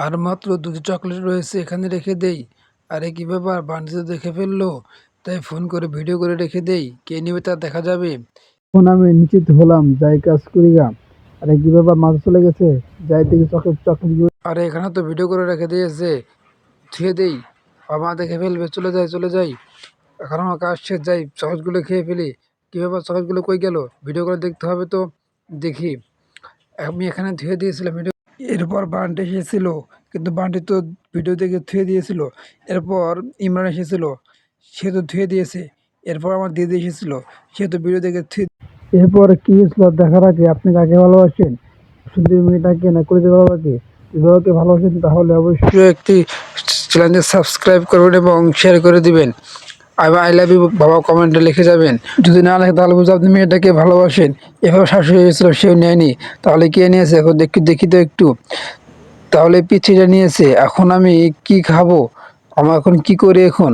আর মাত্র ২টি চকলেট রয়েছে, এখানে রেখে দেই। আরে কি ব্যাপার, বান্টি তো দেখে ফেললো, তাই ফোন করে ভিডিও করে রেখে দেই, কে নিবে তা দেখা যাবে। এখন আমি নিশ্চিত হলাম, যাই কাজ করি গা। আরে কি ব্যাপার, মাথা চলে গেছে, যাই দেখি চকলেট চকলেট আরে এখানে তো ভিডিও করে রেখে দিয়েছে, ধুয়ে দেই, বাবা দেখে ফেলবে, চলে যাই চলে যাই। এখন আমার কাজ শেষ, যাই চকলেটগুলো খেয়ে ফেলি। কি ব্যাপার, চকলেটগুলো কই গেল, ভিডিও করে দেখতে হবে তো। দেখি, আমি এখানে ধুয়ে দিয়েছিলাম ভিডিও। এরপর বান্টি এসেছিল, কিন্তু বান্টি তো ভিডিও দেখে ধুয়ে দিয়েছিল। এরপর ইমরান এসেছিল, সে তো ধুয়ে দিয়েছে। এরপর আমার দিদি এসেছিল, সে তো ভিডিও দেখে ধুয়ে। এরপর কি হয়েছিল দেখার আগে আপনি কাকে ভালোবাসেন? শুধু মেয়েটাকে না করে বাবাকে? বিবাহকে ভালোবাসেন তাহলে অবশ্যই একটি চ্যানেলটি সাবস্ক্রাইব করবেন এবং শেয়ার করে দিবেন। আই লাভ ইউ বাবা কমেন্টে লিখে যাবেন। যদি না লেখে তাহলে বুঝে আপনি মেয়েটাকে ভালোবাসেন। এভাবে শাশুড়ি হয়েছিল, সেও নেয়নি, তাহলে কে নিয়েছে এখন দেখি তো একটু। তাহলে পিছিয়ে নিয়েছে, এখন আমি কি খাবো, আমার এখন কি করি এখন।